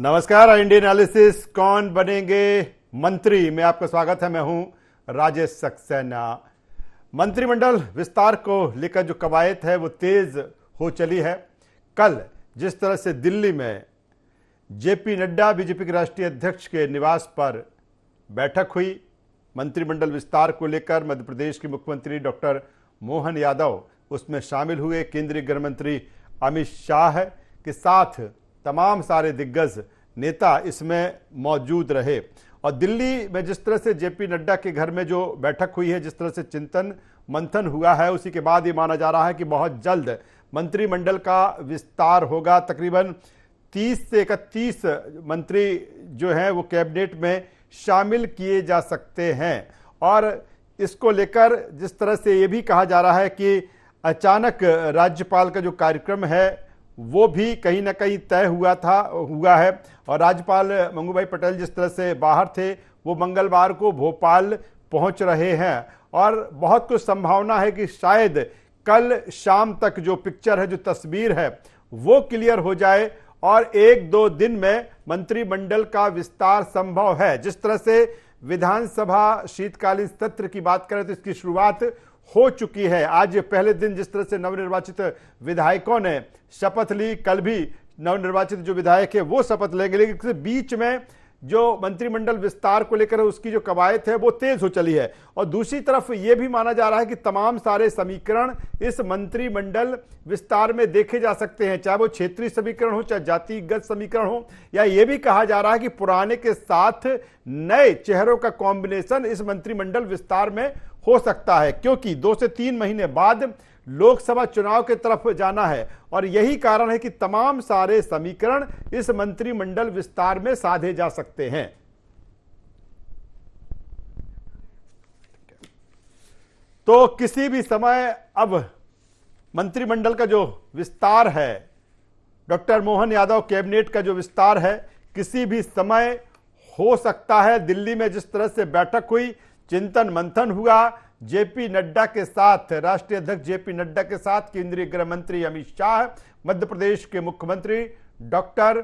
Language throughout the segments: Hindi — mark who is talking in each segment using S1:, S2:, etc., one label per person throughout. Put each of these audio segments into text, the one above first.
S1: नमस्कार। इंडियन एनालिसिस कौन बनेंगे मंत्री में आपका स्वागत है। मैं हूं राजेश सक्सेना। मंत्रिमंडल विस्तार को लेकर जो कवायद है वो तेज हो चली है। कल जिस तरह से दिल्ली में जेपी नड्डा बीजेपी के राष्ट्रीय अध्यक्ष के निवास पर बैठक हुई मंत्रिमंडल विस्तार को लेकर, मध्य प्रदेश के मुख्यमंत्री डॉक्टर मोहन यादव उसमें शामिल हुए। केंद्रीय गृह मंत्री अमित शाह के साथ तमाम सारे दिग्गज नेता इसमें मौजूद रहे। और दिल्ली में जिस तरह से जेपी नड्डा के घर में जो बैठक हुई है, जिस तरह से चिंतन मंथन हुआ है, उसी के बाद ये माना जा रहा है कि बहुत जल्द मंत्रिमंडल का विस्तार होगा। तकरीबन 30 से 31 मंत्री जो हैं वो कैबिनेट में शामिल किए जा सकते हैं। और इसको लेकर जिस तरह से ये भी कहा जा रहा है कि अचानक राज्यपाल का जो कार्यक्रम है वो भी कहीं ना कहीं तय हुआ है। और राज्यपाल मंगू भाई पटेल जिस तरह से बाहर थे वो मंगलवार को भोपाल पहुंच रहे हैं। और बहुत कुछ संभावना है कि शायद कल शाम तक जो पिक्चर है, जो तस्वीर है, वो क्लियर हो जाए और 1-2 दिन में मंत्रिमंडल का विस्तार संभव है। जिस तरह से विधानसभा शीतकालीन सत्र की बात करें तो इसकी शुरुआत हो चुकी है। आज पहले दिन जिस तरह से नवनिर्वाचित विधायकों ने शपथ ली, कल भी नवनिर्वाचित जो विधायक है वो शपथ लेंगे। लेकिन इसके बीच में जो मंत्रिमंडल विस्तार को लेकर उसकी जो कवायद है वो तेज हो चली है। और दूसरी तरफ ये भी माना जा रहा है कि तमाम सारे समीकरण इस मंत्रिमंडल विस्तार में देखे जा सकते हैं, चाहे वो क्षेत्रीय समीकरण हो, चाहे जातिगत समीकरण हो, या ये भी कहा जा रहा है कि पुराने के साथ नए चेहरों का कॉम्बिनेशन इस मंत्रिमंडल विस्तार में हो सकता है। क्योंकि 2 से 3 महीने बाद लोकसभा चुनाव के तरफ जाना है और यही कारण है कि तमाम सारे समीकरण इस मंत्रिमंडल विस्तार में साधे जा सकते हैं। तो किसी भी समय अब मंत्रिमंडल का जो विस्तार है, डॉक्टर मोहन यादव कैबिनेट का जो विस्तार है, किसी भी समय हो सकता है। दिल्ली में जिस तरह से बैठक हुई, चिंतन मंथन हुआ जेपी नड्डा के साथ, राष्ट्रीय अध्यक्ष जेपी नड्डा के साथ केंद्रीय गृह मंत्री अमित शाह, मध्य प्रदेश के मुख्यमंत्री डॉक्टर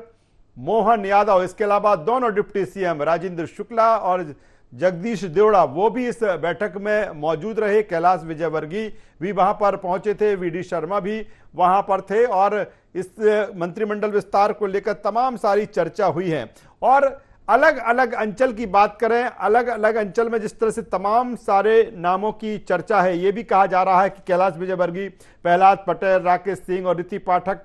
S1: मोहन यादव, इसके अलावा दोनों डिप्टी सीएम राजेंद्र शुक्ला और जगदीश देवड़ा वो भी इस बैठक में मौजूद रहे। कैलाश विजयवर्गीय भी वहां पर पहुंचे थे, वीडी शर्मा भी वहां पर थे। और इस मंत्रिमंडल विस्तार को लेकर तमाम सारी चर्चा हुई है। और अलग अलग अंचल की बात करें, अलग अलग अंचल में जिस तरह से तमाम सारे नामों की चर्चा है, यह भी कहा जा रहा है कि कैलाश विजयवर्गीय, प्रहलाद पटेल, राकेश सिंह और ऋति पाठक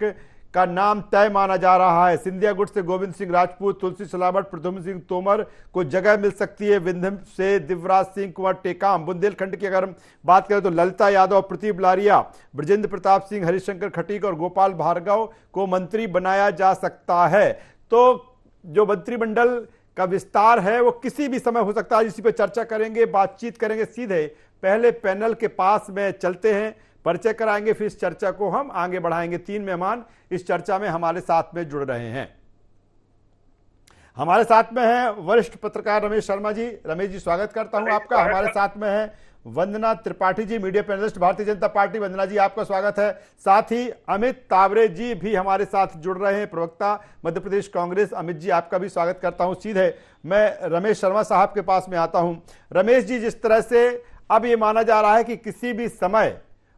S1: का नाम तय माना जा रहा है। सिंधिया गुट से गोविंद सिंह राजपूत, तुलसी सिलावट, प्रद्युम्न सिंह तोमर को जगह मिल सकती है। विंध्य से दिवराज सिंह कुंवर टेकाम, बुंदेलखंड की अगर हम बात करें तो ललिता यादव, प्रदीप लारिया, ब्रजेंद्र प्रताप सिंह, हरिशंकर खटीक और गोपाल भार्गव को मंत्री बनाया जा सकता है। तो जो मंत्रिमंडल का विस्तार है वो किसी भी समय हो सकता है। इसी पे चर्चा करेंगे, बातचीत करेंगे। सीधे पहले पैनल के पास में चलते हैं, परिचय कराएंगे, फिर इस चर्चा को हम आगे बढ़ाएंगे। 3 मेहमान इस चर्चा में हमारे साथ में जुड़ रहे हैं। हमारे साथ में हैं वरिष्ठ पत्रकार रमेश शर्मा जी। रमेश जी, स्वागत करता हूं आपका। हमारे साथ में है वंदना Tripathi ji, media panelist, Bharatiya Janata party. वंदना जी, आपका स्वागत है। साथ ही अमित तावरे जी भी हमारे साथ जुड़ रहे हैं, प्रवक्ता मध्य प्रदेश कांग्रेस। अमित जी, आपका भी स्वागत करता हूं। सीधे मैं रमेश शर्मा साहब के पास में आता हूं। रमेश जी, जिस तरह से अब ये माना जा रहा है कि किसी भी समय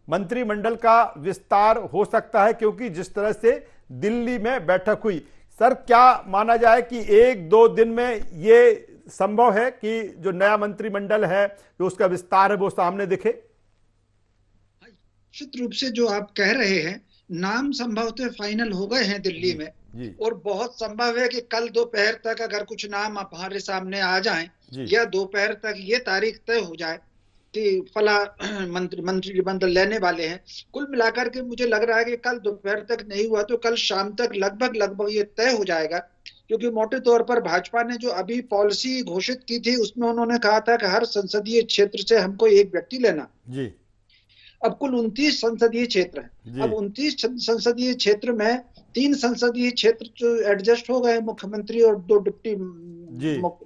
S1: मंत्रिमंडल का विस्तार हो सकता है, क्योंकि जिस तरह से दिल्ली में बैठक हुई, सर क्या माना जाए कि 1-2 दिन में ये संभव है कि जो नया मंत्रिमंडल है, जो उसका विस्तार है, वो सामने दिखे?
S2: निश्चित रूप से जो आप कह रहे हैं, नाम संभवतः फाइनल हो गए हैं दिल्ली में जी। और बहुत संभव है कि कल दोपहर तक अगर कुछ नाम हमारे सामने आ जाएं या दोपहर तक ये तारीख तय हो जाए कि फला मंत्रिमंडल लेने वाले हैं। कुल मिलाकर के मुझे लग रहा है कि कल दोपहर तक नहीं हुआ तो कल शाम तक लगभग ये तय हो जाएगा। क्योंकि मोटे तौर पर भाजपा ने जो अभी पॉलिसी घोषित की थी उसमें उन्होंने कहा था कि हर संसदीय क्षेत्र से हमको एक व्यक्ति लेना जी। अब कुल 29 संसदीय क्षेत्र हैं। अब 29 संसदीय क्षेत्र में 3 संसदीय क्षेत्र जो एडजस्ट हो गए, मुख्यमंत्री और 2 डिप्टी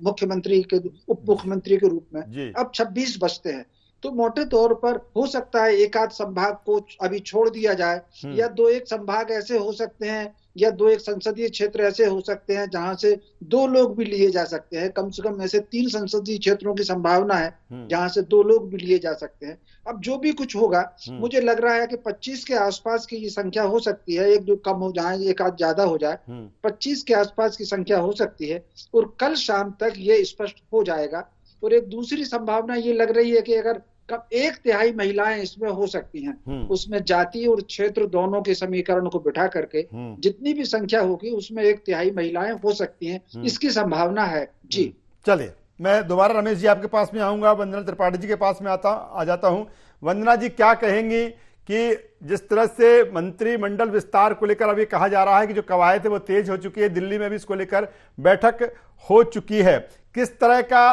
S2: मुख्यमंत्री के उप मुख्यमंत्री के रूप में। अब 26 बचते हैं। तो मोटे तौर पर हो सकता है एक आध संभाग को अभी छोड़ दिया जाए, या 2-1 संभाग ऐसे हो सकते हैं या दो एक संसदीय क्षेत्र ऐसे हो सकते हैं जहां से 2 लोग भी लिए जा सकते हैं। कम से कम ऐसे 3 संसदीय क्षेत्रों की संभावना है जहां से 2 लोग भी लिए जा सकते हैं। अब जो भी कुछ होगा, मुझे लग रहा है कि 25 के आसपास की ये संख्या हो सकती है, एक दो कम हो जाए, एक आध ज्यादा हो जाए, 25 के आसपास की संख्या हो सकती है और कल शाम तक ये स्पष्ट हो जाएगा। और एक दूसरी संभावना ये लग रही है कि अगर कब 1/3 महिलाएं इसमें हो सकती हैं, उसमें जाति और क्षेत्र दोनों के समीकरण को बिठा करके जितनी भी संख्या होगी उसमें 1/3 महिलाएं हो सकती हैं, इसकी संभावना है जी।
S1: चलिए, मैं दोबारा रमेश जी आपके पास में आऊंगा, वंदना त्रिपाठी जी के पास में आ जाता हूं। वंदना जी, क्या कहेंगी कि जिस तरह से मंत्रिमंडल विस्तार को लेकर अभी कहा जा रहा है कि जो कवायद है वो तेज हो चुकी है, दिल्ली में भी इसको लेकर बैठक हो चुकी है, किस तरह का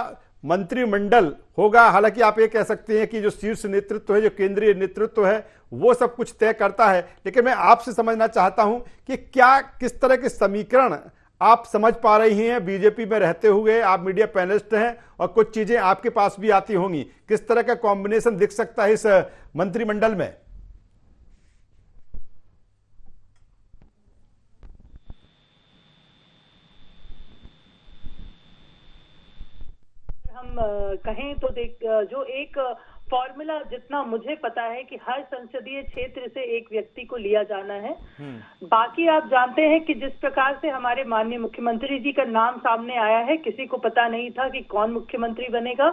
S1: मंत्रिमंडल होगा? हालांकि आप ये कह सकते हैं कि जो शीर्ष नेतृत्व है, जो केंद्रीय नेतृत्व है, वो सब कुछ तय करता है, लेकिन मैं आपसे समझना चाहता हूं कि क्या किस तरह के समीकरण आप समझ पा रही हैं? बीजेपी में रहते हुए आप मीडिया पैनलिस्ट हैं और कुछ चीजें आपके पास भी आती होंगी, किस तरह का कॉम्बिनेशन दिख सकता है इस मंत्रिमंडल में?
S3: हम कहें तो जो एक फॉर्मूला जितना मुझे पता है कि हर संसदीय क्षेत्र से एक व्यक्ति को लिया जाना है। बाकी आप जानते हैं कि जिस प्रकार से हमारे माननीय मुख्यमंत्री जी का नाम सामने आया है, किसी को पता नहीं था कि कौन मुख्यमंत्री बनेगा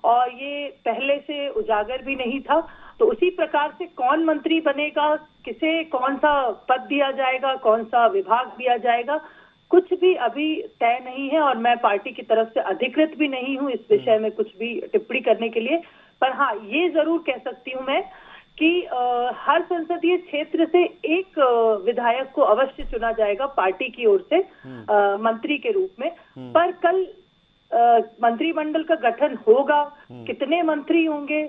S3: और ये पहले से उजागर भी नहीं था। तो उसी प्रकार से कौन मंत्री बनेगा, किसे कौन सा पद दिया जाएगा, कौन सा विभाग दिया जाएगा, कुछ भी अभी तय नहीं है और मैं पार्टी की तरफ से अधिकृत भी नहीं हूं इस विषय में कुछ भी टिप्पणी करने के लिए। पर हाँ, ये जरूर कह सकती हूं मैं कि हर संसदीय क्षेत्र से एक विधायक को अवश्य चुना जाएगा पार्टी की ओर से मंत्री के रूप में। पर कल मंत्रिमंडल का गठन होगा, कितने मंत्री होंगे,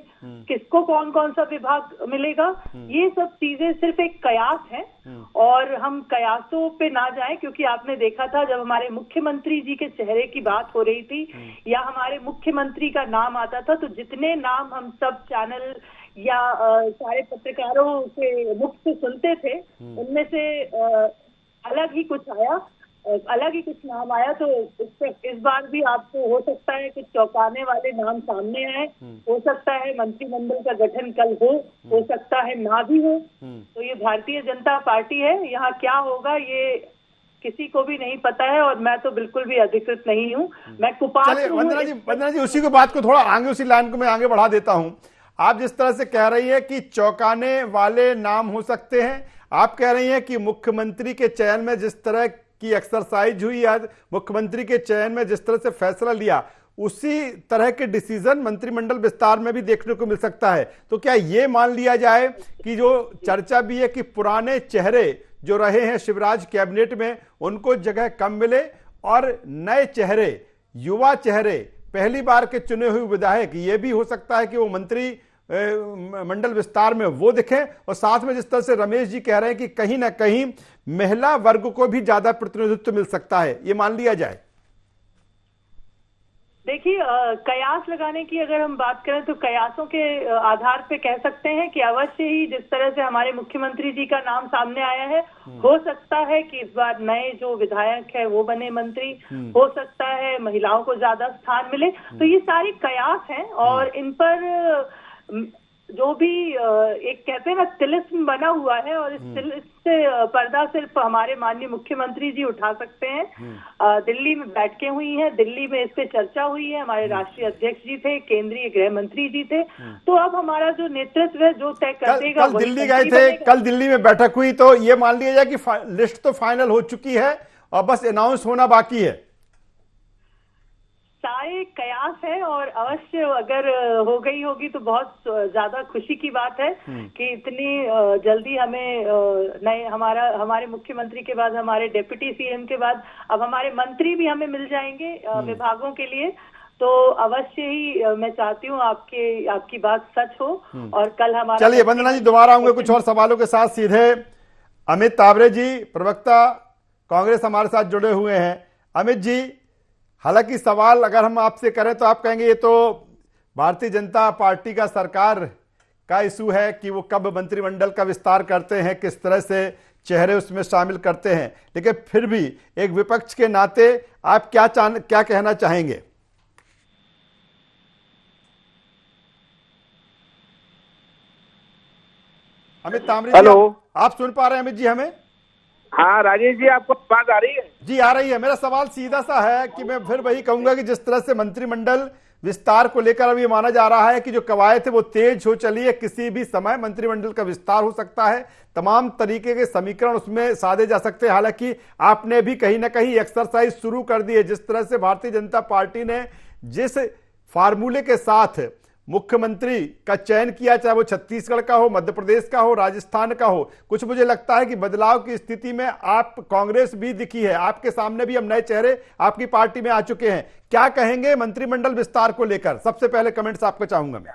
S3: किसको कौन कौन सा विभाग मिलेगा, ये सब चीजें सिर्फ एक कयास है और हम कयासों पे ना जाएं, क्योंकि आपने देखा था जब हमारे मुख्यमंत्री जी के चेहरे की बात हो रही थी या हमारे मुख्यमंत्री का नाम आता था, तो जितने नाम हम सब चैनल या सारे पत्रकारों के मुख से सुनते थे, उनमें से अलग ही कुछ आया, अलग ही कुछ नाम आया। तो इस बार भी आपको हो सकता है कि चौंकाने वाले नाम सामने आए, हो सकता है मंत्रिमंडल का गठन कल हो सकता है ना भी हो। तो ये भारतीय जनता पार्टी है, यहाँ क्या होगा ये किसी को भी नहीं पता है और मैं तो बिल्कुल भी अधिकृत नहीं हूँ, मैं कुपात्र हूँ।
S1: वंदना जी, उसी को बात को थोड़ा आगे, उसी लाइन को मैं आगे बढ़ा देता हूँ। आप जिस तरह से कह रही है कि चौंकाने वाले नाम हो सकते हैं, आप कह रही हैं कि मुख्यमंत्री के चयन में जिस तरह की एक्सरसाइज हुई, आज मुख्यमंत्री के चयन में जिस तरह से फैसला लिया, उसी तरह के डिसीजन मंत्रिमंडल विस्तार में भी देखने को मिल सकता है। तो क्या ये मान लिया जाए कि जो चर्चा भी है कि पुराने चेहरे जो रहे हैं शिवराज कैबिनेट में, उनको जगह कम मिले और नए चेहरे, युवा चेहरे, पहली बार के चुने हुए विधायक, ये भी हो सकता है कि वो मंत्री मंडल विस्तार में वो दिखें, और साथ में जिस तरह से रमेश जी कह रहे हैं कि कहीं ना कहीं महिला वर्ग को भी ज्यादा प्रतिनिधित्व मिल सकता है, ये मान लिया जाए?
S3: देखिए, कयास लगाने की अगर हम बात करें तो कयासों के आधार पे कह सकते हैं कि अवश्य ही जिस तरह से हमारे मुख्यमंत्री जी का नाम सामने आया है, हो सकता है कि इस बार नए जो विधायक है वो बने मंत्री, हो सकता है महिलाओं को ज्यादा स्थान मिले। तो ये सारी कयास हैं और इन पर जो भी एक कहते हैं ना तिलिस्म बना हुआ है और इस तिलिस्म से पर्दा सिर्फ हमारे माननीय मुख्यमंत्री जी उठा सकते हैं। दिल्ली में बैठकें हुई हैं, दिल्ली में इस पे चर्चा हुई है, हमारे राष्ट्रीय अध्यक्ष जी थे, केंद्रीय गृह मंत्री जी थे। तो अब हमारा जो नेतृत्व है जो तय कर देगा।
S1: कल दिल्ली गए थे, कल दिल्ली में बैठक हुई, तो ये मान लिया जाए कि लिस्ट तो फाइनल हो चुकी है और बस अनाउंस होना बाकी है।
S3: सारे कयास है और अवश्य अगर हो गई होगी तो बहुत ज्यादा खुशी की बात है कि इतनी जल्दी हमें नए हमारे मुख्यमंत्री के बाद, हमारे डिप्टी सीएम के बाद अब हमारे मंत्री भी हमें मिल जाएंगे विभागों के लिए। तो अवश्य ही मैं चाहती हूँ आपकी बात सच हो और कल हमारा।
S1: चलिए वंदना जी, दोबारा आऊंगे कुछ और सवालों के साथ। सीधे अमित तावरे जी, प्रवक्ता कांग्रेस, हमारे साथ जुड़े हुए हैं। अमित जी, हालांकि सवाल अगर हम आपसे करें तो आप कहेंगे ये तो भारतीय जनता पार्टी का, सरकार का इशू है कि वो कब मंत्रिमंडल का विस्तार करते हैं, किस तरह से चेहरे उसमें शामिल करते हैं, लेकिन फिर भी एक विपक्ष के नाते आप क्या कहना चाहेंगे? अमित तामरी जी, आप सुन पा रहे हैं अमित जी हमें?
S4: हाँ राजेश जी, आपको बात आ रही है?
S1: जी आ रही है। मेरा सवाल सीधा सा है कि मैं फिर वही कहूंगा कि जिस तरह से मंत्रिमंडल विस्तार को लेकर अभी माना जा रहा है कि जो कवायद है वो तेज हो चली है, किसी भी समय मंत्रिमंडल का विस्तार हो सकता है, तमाम तरीके के समीकरण उसमें साधे जा सकते हैं। हालांकि आपने भी कहीं ना कहीं एक्सरसाइज शुरू कर दी है। जिस तरह से भारतीय जनता पार्टी ने जिस फार्मूले के साथ मुख्यमंत्री का चयन किया, चाहे वो छत्तीसगढ़ का हो, मध्य प्रदेश का हो, राजस्थान का हो, कुछ मुझे लगता है कि बदलाव की स्थिति में आप कांग्रेस भी दिखी है, आपके सामने भी अब नए चेहरे आपकी पार्टी में आ चुके हैं। क्या कहेंगे मंत्रिमंडल विस्तार को लेकर? सबसे पहले कमेंट्स आपको चाहूंगा मैं।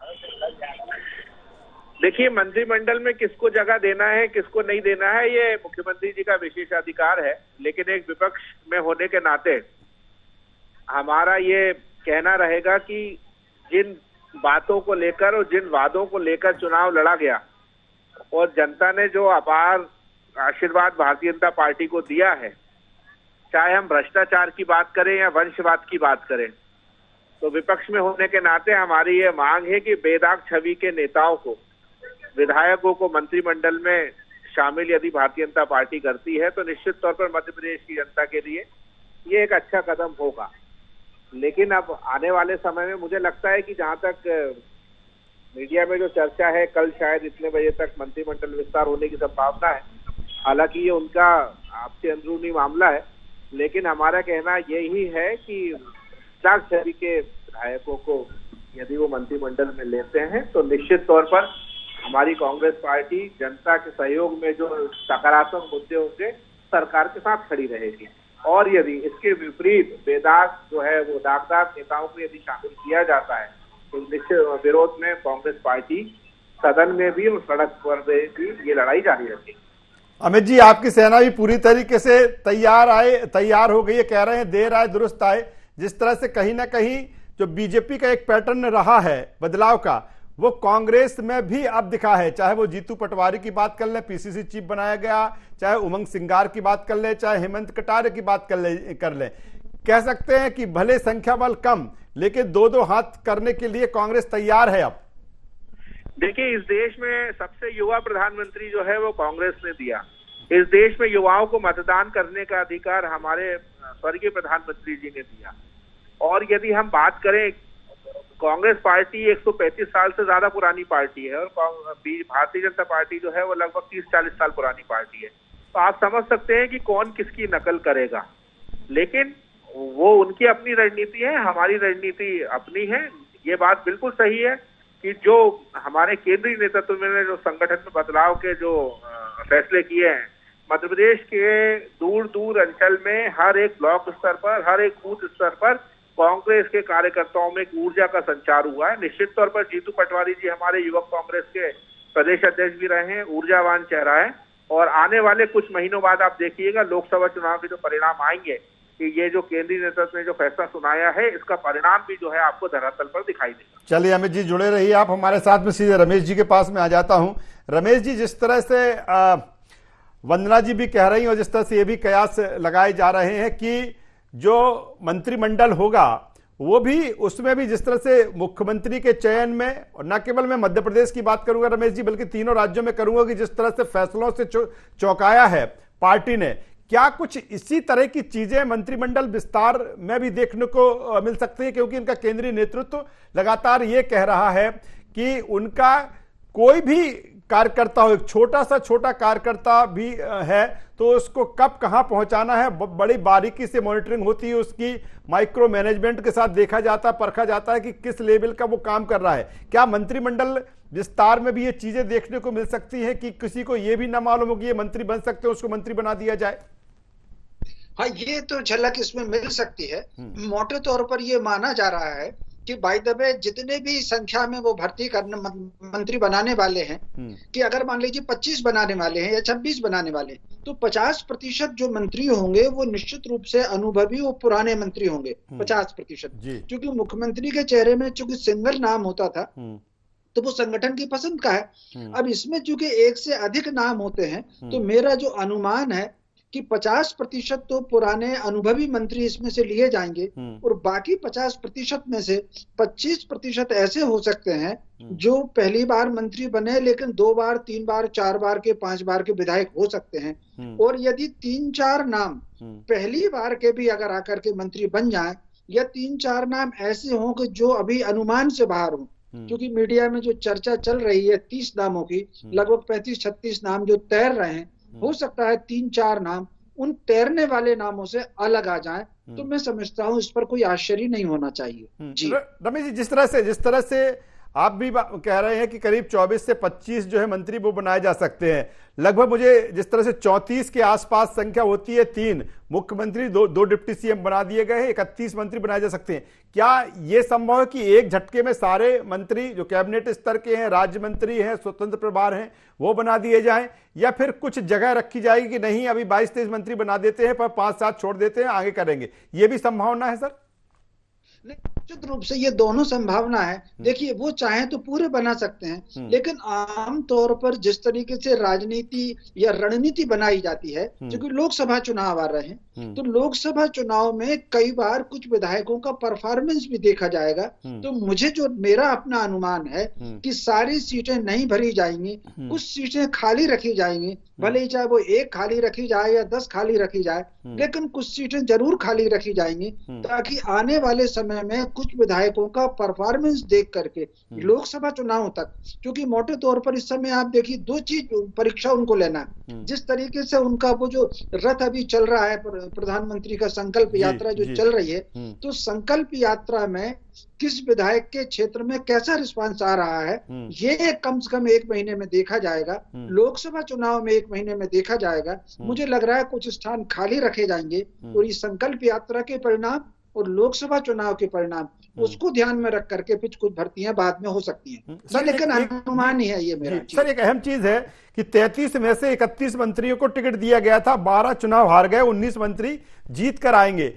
S4: देखिए, मंत्रिमंडल में किसको जगह देना है, किसको नहीं देना है, ये मुख्यमंत्री जी का विशेषाधिकार है। लेकिन एक विपक्ष में होने के नाते हमारा ये कहना रहेगा कि जिन बातों को लेकर और जिन वादों को लेकर चुनाव लड़ा गया और जनता ने जो अपार आशीर्वाद भारतीय जनता पार्टी को दिया है, चाहे हम भ्रष्टाचार की बात करें या वंशवाद की बात करें, तो विपक्ष में होने के नाते हमारी ये मांग है कि बेदाग छवि के नेताओं को, विधायकों को मंत्रिमंडल में शामिल यदि भारतीय जनता पार्टी करती है तो निश्चित तौर पर मध्य प्रदेश की जनता के लिए ये एक अच्छा कदम होगा। लेकिन अब आने वाले समय में मुझे लगता है कि जहां तक मीडिया में जो चर्चा है, कल शायद इतने बजे तक मंत्रिमंडल विस्तार होने की संभावना है। हालांकि ये उनका आपसे अंदरूनी मामला है, लेकिन हमारा कहना यही है कि छवि के विधायकों को यदि वो मंत्रिमंडल में लेते हैं तो निश्चित तौर पर हमारी कांग्रेस पार्टी जनता के सहयोग में जो सकारात्मक मुद्दे होंगे सरकार के साथ खड़ी रहेगी। और यदि इसके विपरीत बेदाग जो है वो दागदार नेताओं को यदि शामिल किया जाता है तो निश्चित विरोध में कांग्रेस पार्टी सदन में भी और सड़क पर भी ये लड़ाई जारी रखेगी।
S1: अमित जी, आपकी सेना भी पूरी तरीके से तैयार हो गई है, कह रहे हैं देर आए दुरुस्त आए। जिस तरह से कहीं ना कहीं जो बीजेपी का एक पैटर्न रहा है बदलाव का, वो कांग्रेस में भी अब दिखा है। चाहे वो जीतू पटवारी की बात कर ले, पीसीसी चीफ बनाया गया, चाहे उमंग सिंगार की बात कर ले, चाहे हेमंत कटारे की बात कर ले, कह सकते हैं कि भले संख्या बल कम लेकिन दो हाथ करने के लिए कांग्रेस तैयार है। अब
S4: देखिए, इस देश में सबसे युवा प्रधानमंत्री जो है वो कांग्रेस ने दिया। इस देश में युवाओं को मतदान करने का अधिकार हमारे स्वर्गीय प्रधानमंत्री जी ने दिया। और यदि हम बात करें, कांग्रेस पार्टी 135 साल से ज्यादा पुरानी पार्टी है और भारतीय जनता पार्टी जो है वो लगभग 30-40 साल पुरानी पार्टी है। तो आप समझ सकते हैं कि कौन किसकी नकल करेगा। लेकिन वो उनकी अपनी रणनीति है, हमारी रणनीति अपनी है। ये बात बिल्कुल सही है कि जो हमारे केंद्रीय नेतृत्व में जो संगठन में बदलाव के जो फैसले किए हैं, मध्य प्रदेश के दूर दूर अंचल में हर एक ब्लॉक स्तर पर, हर एक बूथ स्तर पर कांग्रेस के कार्यकर्ताओं में एक ऊर्जा का संचार हुआ है। निश्चित तौर पर जीतू पटवारी जी हमारे युवक कांग्रेस के प्रदेश अध्यक्ष भी रहे हैं, ऊर्जावान चेहरा है। और आने वाले कुछ महीनों बाद आप देखिएगा लोकसभा चुनाव के जो परिणाम आएंगे कि ये जो केंद्रीय नेतृत्व ने जो फैसला सुनाया है, इसका परिणाम भी जो है आपको धरातल पर दिखाई देगा।
S1: चलिए अमित जी, जुड़े रहिए आप हमारे साथ में। सीधे रमेश जी के पास में आ जाता हूं। रमेश जी, जिस तरह से वंदना जी भी कह रही और जिस तरह से ये भी कयास लगाए जा रहे हैं कि जो मंत्रिमंडल होगा वो भी, उसमें भी जिस तरह से मुख्यमंत्री के चयन में, और न केवल मैं मध्य प्रदेश की बात करूंगा रमेश जी, बल्कि तीनों राज्यों में करूंगा कि जिस तरह से फैसलों से चौंकाया है पार्टी ने, क्या कुछ इसी तरह की चीजें मंत्रिमंडल विस्तार में भी देखने को मिल सकती है? क्योंकि इनका केंद्रीय नेतृत्व लगातार ये कह रहा है कि उनका कोई भी कार्यकर्ता हो, एक छोटा कार्यकर्ता भी है तो उसको कब कहां पहुंचाना है बड़ी बारीकी से मॉनिटरिंग होती है, उसकी माइक्रो मैनेजमेंट के साथ देखा जाता है, परखा जाता है कि किस लेवल का वो काम कर रहा है। क्या मंत्रिमंडल विस्तार में भी ये चीजें देखने को मिल सकती है कि किसी को ये भी ना मालूम हो कि ये मंत्री बन सकते हैं, उसको मंत्री बना दिया जाए?
S2: हाँ, ये तो झलक इसमें मिल सकती है। मोटे तौर पर ये माना जा रहा है कि बाय द वे जितने भी संख्या में वो भर्ती करने मंत्री बनाने वाले हैं, कि अगर मान लीजिए 25 बनाने वाले हैं या 26 बनाने वाले हैं, तो 50% जो मंत्री होंगे वो निश्चित रूप से अनुभवी वो पुराने मंत्री होंगे। 50%, क्योंकि मुख्यमंत्री के चेहरे में चूंकि सिंगल नाम होता था तो वो संगठन की पसंद का है। अब इसमें चूंकि एक से अधिक नाम होते हैं, तो मेरा जो अनुमान है कि 50% तो पुराने अनुभवी मंत्री इसमें से लिए जाएंगे और बाकी 50% में से 25% ऐसे हो सकते हैं जो पहली बार मंत्री बने लेकिन 2 बार 3 बार 4 बार के 5 बार के विधायक हो सकते हैं। और यदि 3-4 नाम पहली बार के भी अगर आकर के मंत्री बन जाए, या 3-4 नाम ऐसे हों कि जो अभी अनुमान से बाहर हों, क्योंकि मीडिया में जो चर्चा चल रही है 30 नामों की, लगभग 35-36 नाम जो तैर रहे हैं, हो सकता है 3-4 नाम उन तैरने वाले नामों से अलग आ जाएं, तो मैं समझता हूं इस पर कोई आश्चर्य नहीं होना चाहिए। जी
S1: रमेश जी, जिस तरह से आप भी कह रहे हैं कि करीब 24 से 25 जो है मंत्री वो बनाए जा सकते हैं, लगभग मुझे जिस तरह से 34 के आसपास संख्या होती है, 3 मुख्यमंत्री, दो डिप्टी सीएम बना दिए गए हैं, 31 मंत्री बनाए जा सकते हैं। क्या ये संभव है कि एक झटके में सारे मंत्री जो कैबिनेट स्तर के हैं, राज्य मंत्री हैं, स्वतंत्र प्रभार हैं, वो बना दिए जाएं, या फिर कुछ जगह रखी जाएगी कि नहीं अभी 22-23 मंत्री बना देते हैं पर 5-7 छोड़ देते हैं, आगे करेंगे, ये भी संभावना है सर?
S2: निश्चित रूप से ये दोनों संभावना है। देखिए, वो चाहे तो पूरे बना सकते हैं, लेकिन आम तौर पर जिस तरीके से राजनीति या रणनीति बनाई जाती है, क्योंकि लोकसभा चुनाव आ रहे हैं, तो लोकसभा चुनाव में कई बार कुछ विधायकों का परफॉर्मेंस भी देखा जाएगा। तो मुझे जो मेरा अपना अनुमान है कि सारी सीटें नहीं भरी जाएंगी, कुछ सीटें खाली रखी जाएंगी, भले ही चाहे वो 1 खाली रखी जाए या 10 खाली रखी जाए, लेकिन कुछ सीटें जरूर खाली रखी जाएंगी, ताकि आने वाले समय में कुछ विधायकों का परफॉर्मेंस देख करके लोकसभा चुनाव तक, क्योंकि मोटे तौर पर इस समय आप देखिए 2 चीज परीक्षा उनको लेना है। जिस तरीके से उनका वो जो रथ अभी चल रहा है, प्रधानमंत्री का संकल्प यात्रा जो चल रही है, तो संकल्प यात्रा में किस विधायक के क्षेत्र में कैसा रिस्पांस आ रहा है, ये कम से कम 1 महीने में देखा जाएगा। लोकसभा चुनाव में 1 महीने में देखा जाएगा। मुझे लग रहा है कुछ स्थान खाली रखे जाएंगे और इस संकल्प यात्रा के परिणाम और लोकसभा चुनाव के परिणाम उसको ध्यान में रख करके कुछ भर्तियां बाद में हो सकती हैं। सर, लेकिन अनुमान ही है ये मेरा।
S1: सर, एक अहम चीज है कि 33 में से 31 मंत्रियों को टिकट दिया गया था, 12 चुनाव हार गए, 19 मंत्री जीत कर आएंगे।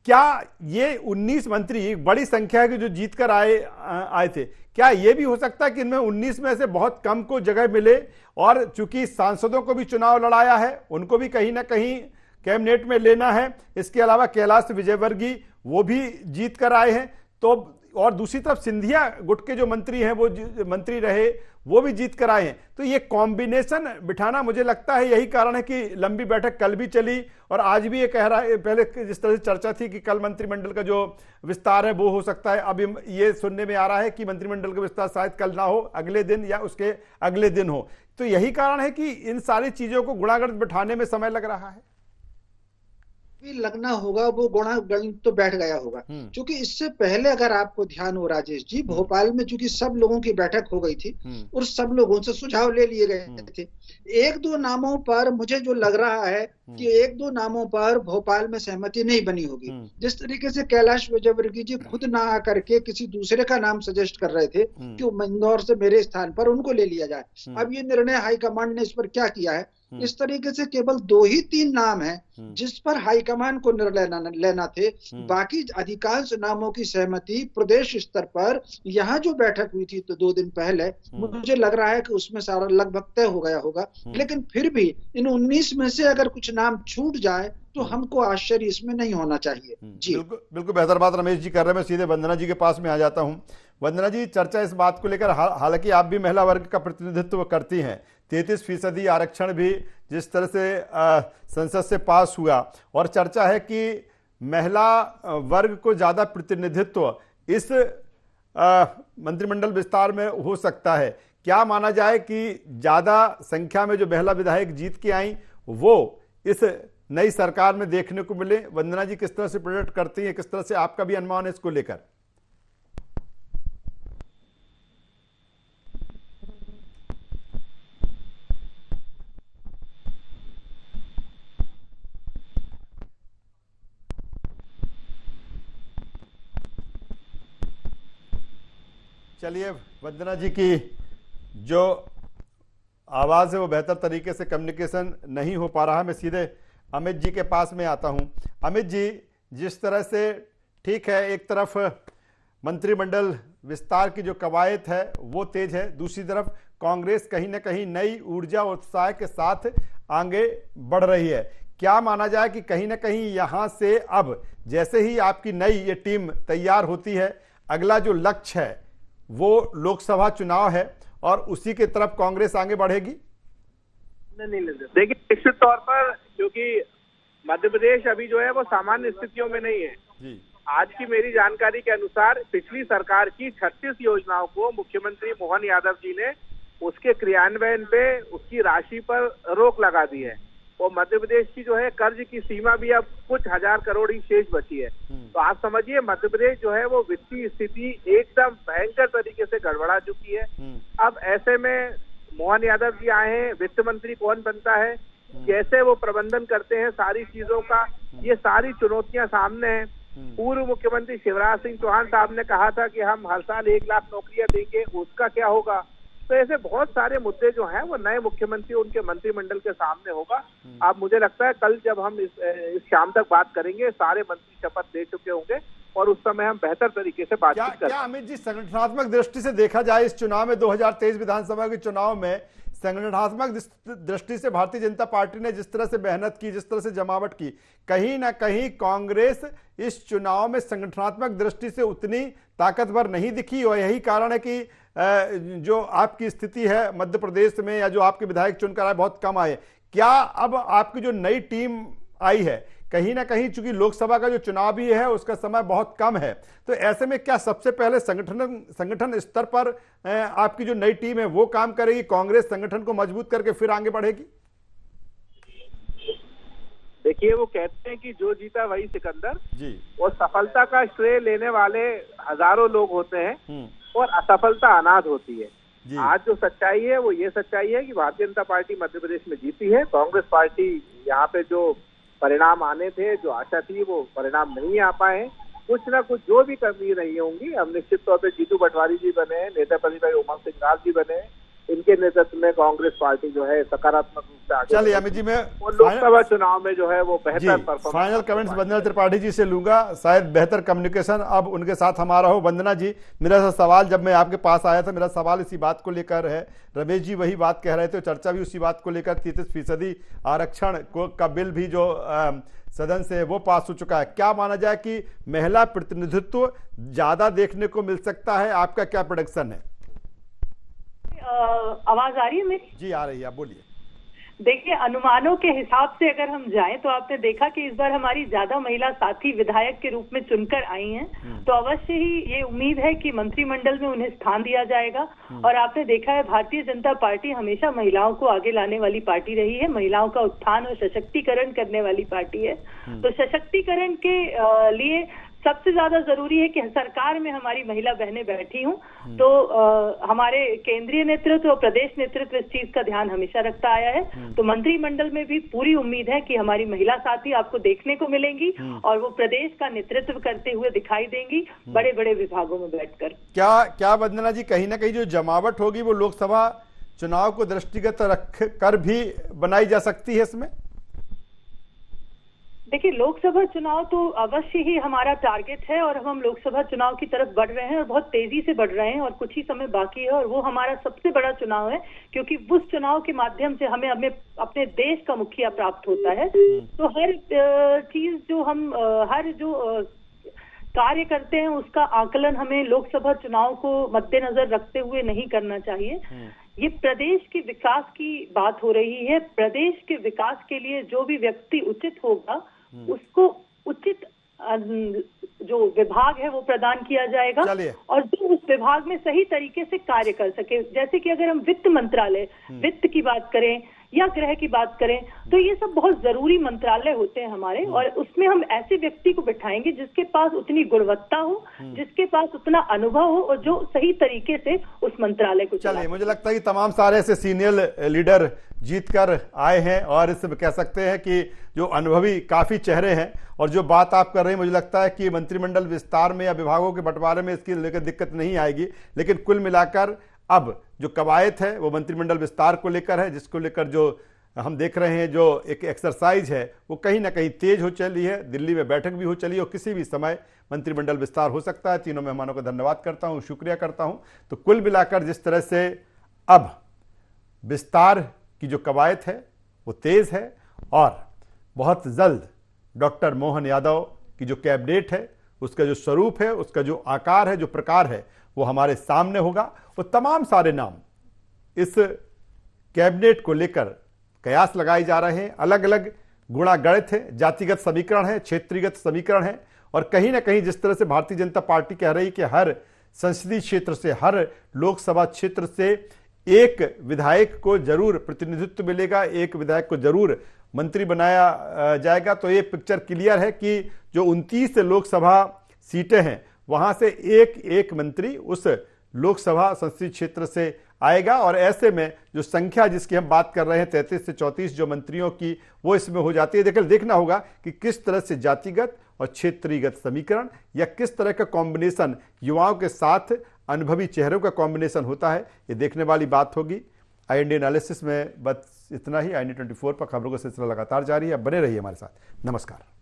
S1: क्या ये 19 मंत्री एक बड़ी संख्या है कि जो जीत कर आए थे, क्या ये भी हो सकता है कि इनमें 19 में से बहुत कम को जगह मिले, और चूंकि सांसदों को भी चुनाव लड़ाया है, उनको भी कहीं ना कहीं कैबिनेट में लेना है, इसके अलावा कैलाश विजयवर्गीय वो भी जीत कर आए हैं, तो और दूसरी तरफ सिंधिया गुट के जो मंत्री हैं वो मंत्री रहे, वो भी जीत कर आए हैं, तो ये कॉम्बिनेशन बिठाना मुझे लगता है यही कारण है कि लंबी बैठक कल भी चली और आज भी ये कह रहा है, पहले जिस तरह से चर्चा थी कि कल मंत्रिमंडल का जो विस्तार है वो हो सकता है, अब ये सुनने में आ रहा है कि मंत्रिमंडल का विस्तार शायद कल ना हो, अगले दिन या उसके अगले दिन हो। तो यही कारण है कि इन सारी चीजों को गुणागणित बिठाने में समय लग रहा है।
S2: लगना होगा, वो गणित तो बैठ गया होगा। क्योंकि इससे पहले अगर आपको ध्यान हो राजेश जी, भोपाल में चूंकि सब लोगों की बैठक हो गई थी और सब लोगों से सुझाव ले लिए गए थे, 1-2 नामों पर मुझे जो लग रहा है कि 1-2 नामों पर भोपाल में सहमति नहीं बनी होगी। जिस तरीके से कैलाश विजयवर्गीय जी खुद ना आकर के किसी दूसरे का नाम सजेस्ट कर रहे थे कि इंदौर से मेरे स्थान पर उनको ले लिया जाए। अब ये निर्णय हाईकमांड ने इस पर क्या किया है, इस तरीके से केवल 2 ही 3 नाम हैं जिस पर हाईकमान को निर्णय लेना थे। बाकी अधिकांश नामों की सहमति प्रदेश स्तर पर यहाँ जो बैठक हुई थी तो 2 दिन पहले, मुझे लग रहा है कि उसमें सारा लगभग तय हो गया होगा। लेकिन फिर भी इन 19 में से अगर कुछ नाम छूट जाए तो हमको आश्चर्य इसमें नहीं होना चाहिए। जी
S1: बिल्कुल बेहतर बात रमेश जी कर रहे हैं। मैं सीधे वंदना जी के पास में आ जाता हूँ। वंदना जी, चर्चा इस बात को लेकर, हालांकि आप भी महिला वर्ग का प्रतिनिधित्व करती हैं, 33% आरक्षण भी जिस तरह से संसद से पास हुआ, और चर्चा है कि महिला वर्ग को ज्यादा प्रतिनिधित्व इस मंत्रिमंडल विस्तार में हो सकता है। क्या माना जाए कि ज्यादा संख्या में जो महिला विधायक जीत के आई वो इस नई सरकार में देखने को मिले? वंदना जी किस तरह से प्रोजेक्ट करती हैं, किस तरह से आपका भी अनुमान है इसको लेकर? चलिए, वंदना जी की जो आवाज़ है वो बेहतर तरीके से कम्युनिकेशन नहीं हो पा रहा है। मैं सीधे अमित जी के पास में आता हूं। अमित जी, जिस तरह से, ठीक है, एक तरफ मंत्रिमंडल विस्तार की जो कवायद है वो तेज है, दूसरी तरफ कांग्रेस कहीं ना कहीं नई ऊर्जा और उत्साह के साथ आगे बढ़ रही है। क्या माना जाए कि कहीं ना कहीं यहां से अब जैसे ही आपकी नई ये टीम तैयार होती है, अगला जो लक्ष्य है वो लोकसभा चुनाव है और उसी की तरफ कांग्रेस आगे बढ़ेगी?
S4: नहीं, देखिए निश्चित तौर पर, क्योंकि मध्य प्रदेश अभी जो है वो सामान्य स्थितियों में नहीं है
S1: जी।
S4: आज की मेरी जानकारी के अनुसार पिछली सरकार की 36 योजनाओं को मुख्यमंत्री मोहन यादव जी ने उसके क्रियान्वयन पे उसकी राशि पर रोक लगा दी है और मध्य प्रदेश की जो है कर्ज की सीमा भी अब कुछ हजार करोड़ ही शेष बची है। तो आप समझिए मध्य प्रदेश जो है वो वित्तीय स्थिति एकदम भयंकर तरीके से गड़बड़ा चुकी है। अब ऐसे में मोहन यादव जी आए हैं, वित्त मंत्री कौन बनता है, कैसे वो प्रबंधन करते हैं सारी चीजों का, ये सारी चुनौतियां सामने हैं। पूर्व मुख्यमंत्री शिवराज सिंह चौहान साहब ने कहा था कि हम हर साल 1 लाख नौकरियां देंगे, उसका क्या होगा? तो ऐसे बहुत सारे मुद्दे जो हैं वो नए मुख्यमंत्री उनके मंत्रिमंडल के सामने होगा। अब मुझे लगता है कल जब हम इस शाम तक बात करेंगे सारे मंत्री शपथ ले चुके होंगे और उस समय हम बेहतर तरीके से बातचीत करेंगे।
S1: क्या अमित जी संगठनात्मक दृष्टि से देखा जाए इस चुनाव में 2023 विधानसभा के चुनाव में संगठनात्मक दृष्टि से भारतीय जनता पार्टी ने जिस तरह से मेहनत की, जिस तरह से जमावट की, कहीं ना कहीं कांग्रेस इस चुनाव में संगठनात्मक दृष्टि से उतनी ताकतवर नहीं दिखी और यही कारण है कि जो आपकी स्थिति है मध्य प्रदेश में या जो आपके विधायक चुनकर आए बहुत कम आए। क्या अब आपकी जो नई टीम आई है कहीं ना कहीं चूंकि लोकसभा का जो चुनाव भी है उसका समय बहुत कम है, तो ऐसे में क्या सबसे पहले संगठन स्तर पर आपकी जो नई टीम है वो काम करेगी, कांग्रेस संगठन को मजबूत करके फिर आगे बढ़ेगी?
S4: देखिए वो कहते हैं कि जो जीता वही सिकंदर
S1: जी,
S4: और सफलता का श्रेय लेने वाले हजारों लोग होते हैं और असफलता अनाथ होती है। आज जो सच्चाई है वो ये सच्चाई है कि भारतीय जनता पार्टी मध्य प्रदेश में जीती है। कांग्रेस पार्टी यहाँ पे जो परिणाम आने थे, जो आशा थी, वो परिणाम नहीं आ पाए। कुछ ना कुछ जो भी कमी रही होंगी, हम निश्चित तौर पे जीतू पटवारी जी बने, नेता प्रतिपक्ष उमंग सिंघार जी बने, इनके नेतृत्व में कांग्रेस पार्टी जो है सकारात्मक रूप से आगे।
S1: चलिए अमित जी, मैं
S4: लोकसभा चुनाव में जो है वो बेहतर परफॉर्मेंस।
S1: फाइनल कमेंट्स वंदना त्रिपाठी जी से लूंगा, शायद बेहतर कम्युनिकेशन अब उनके साथ हमारा हो। वंदना जी, मेरा सवाल जब मैं आपके पास आया था, मेरा सवाल इसी बात को लेकर है। रमेश जी वही बात कह रहे थे, चर्चा भी उसी बात को लेकर, 33% आरक्षण का बिल भी जो सदन से वो पास हो चुका है। क्या माना जाए कि महिला प्रतिनिधित्व ज्यादा देखने को मिल सकता है? आपका क्या प्रेडिक्शन है?
S3: आवाज आ रही है मेरी?
S1: जी आ रही है, आप बोलिए।
S3: देखिए, अनुमानों के हिसाब से अगर हम जाएं तो आपने देखा कि इस बार हमारी ज्यादा महिला साथी विधायक के रूप में चुनकर आई हैं, तो अवश्य ही ये उम्मीद है कि मंत्रिमंडल में उन्हें स्थान दिया जाएगा। और आपने देखा है भारतीय जनता पार्टी हमेशा महिलाओं को आगे लाने वाली पार्टी रही है, महिलाओं का उत्थान और सशक्तिकरण करने वाली पार्टी है। तो सशक्तिकरण के लिए सबसे ज्यादा जरूरी है कि सरकार में हमारी महिला बहनें बैठी हों। तो हमारे केंद्रीय नेतृत्व और प्रदेश नेतृत्व इस चीज का ध्यान हमेशा रखता आया है। तो मंत्रिमंडल में भी पूरी उम्मीद है कि हमारी महिला साथी आपको देखने को मिलेंगी और वो प्रदेश का नेतृत्व करते हुए दिखाई देंगी, बड़े बड़े विभागों में बैठकर।
S1: क्या वंदना जी, कहीं ना कहीं जो जमावट होगी वो लोकसभा चुनाव को दृष्टिगत रख कर भी बनाई जा सकती है इसमें?
S3: देखिए, लोकसभा चुनाव तो अवश्य ही हमारा टारगेट है और हम लोकसभा चुनाव की तरफ बढ़ रहे हैं और बहुत तेजी से बढ़ रहे हैं और कुछ ही समय बाकी है और वो हमारा सबसे बड़ा चुनाव है, क्योंकि उस चुनाव के माध्यम से हमें अपने देश का मुखिया प्राप्त होता है। तो हर चीज जो हम हर जो कार्य करते हैं उसका आकलन हमें लोकसभा चुनाव को मद्देनजर रखते हुए नहीं करना चाहिए। ये प्रदेश के विकास की बात हो रही है। प्रदेश के विकास के लिए जो भी व्यक्ति उचित होगा उसको उचित जो विभाग है वो प्रदान किया जाएगा और जो उस विभाग में सही तरीके से कार्य कर सके। जैसे कि अगर हम वित्त मंत्रालय, वित्त की बात करें या गृह की बात करें, तो ये सब बहुत जरूरी मंत्रालय होते हैं हमारे और उसमें हम ऐसे व्यक्ति को बिठाएंगे जिसके पास उतनी गुणवत्ता हो, जिसके पास उतना अनुभव हो और जो सही तरीके से उस मंत्रालय को
S1: चलिए। मुझे लगता है कि तमाम सारे ऐसे सीनियर लीडर जीत कर आए हैं और इससे कह सकते हैं कि जो अनुभवी काफी चेहरे हैं और जो बात आप कर रहे हैं, मुझे लगता है कि मंत्रिमंडल विस्तार में या विभागों के बंटवारे में इसकी लेकर दिक्कत नहीं आएगी। लेकिन कुल मिलाकर अब जो कवायद है वो मंत्रिमंडल विस्तार को लेकर है, जिसको लेकर जो हम देख रहे हैं जो एक एक्सरसाइज है वो कहीं ना कहीं तेज हो चली है। दिल्ली में बैठक भी हो चली और किसी भी समय मंत्रिमंडल विस्तार हो सकता है। तीनों मेहमानों का धन्यवाद करता हूं, शुक्रिया करता हूं। तो कुल मिलाकर जिस तरह से अब विस्तार की जो कवायद है वो तेज है और बहुत जल्द डॉक्टर मोहन यादव की जो कैबिनेट है उसका जो स्वरूप है, उसका जो आकार है, जो प्रकार है, वो हमारे सामने होगा। वो तमाम सारे नाम इस कैबिनेट को लेकर कयास लगाए जा रहे हैं। अलग अलग गुणागणित है, जातिगत समीकरण है, क्षेत्रीयगत समीकरण है और कहीं ना कहीं जिस तरह से भारतीय जनता पार्टी कह रही कि हर संसदीय क्षेत्र से, हर लोकसभा क्षेत्र से एक विधायक को जरूर प्रतिनिधित्व मिलेगा, एक विधायक को जरूर मंत्री बनाया जाएगा, तो ये पिक्चर क्लियर है कि जो 29 लोकसभा सीटें हैं वहां से एक एक मंत्री उस लोकसभा संसदीय क्षेत्र से आएगा। और ऐसे में जो संख्या जिसकी हम बात कर रहे हैं 33 से 34 जो मंत्रियों की, वो इसमें हो जाती है। देखना होगा कि किस तरह से जातिगत और क्षेत्रीयगत समीकरण या किस तरह का कॉम्बिनेशन युवाओं के साथ अनुभवी चेहरों का कॉम्बिनेशन होता है, ये देखने वाली बात होगी। IND एनालिसिस में बस इतना ही। IND 24 पर खबरों का सिलसिला लगातार जारी है, बने रहिए हमारे साथ। नमस्कार।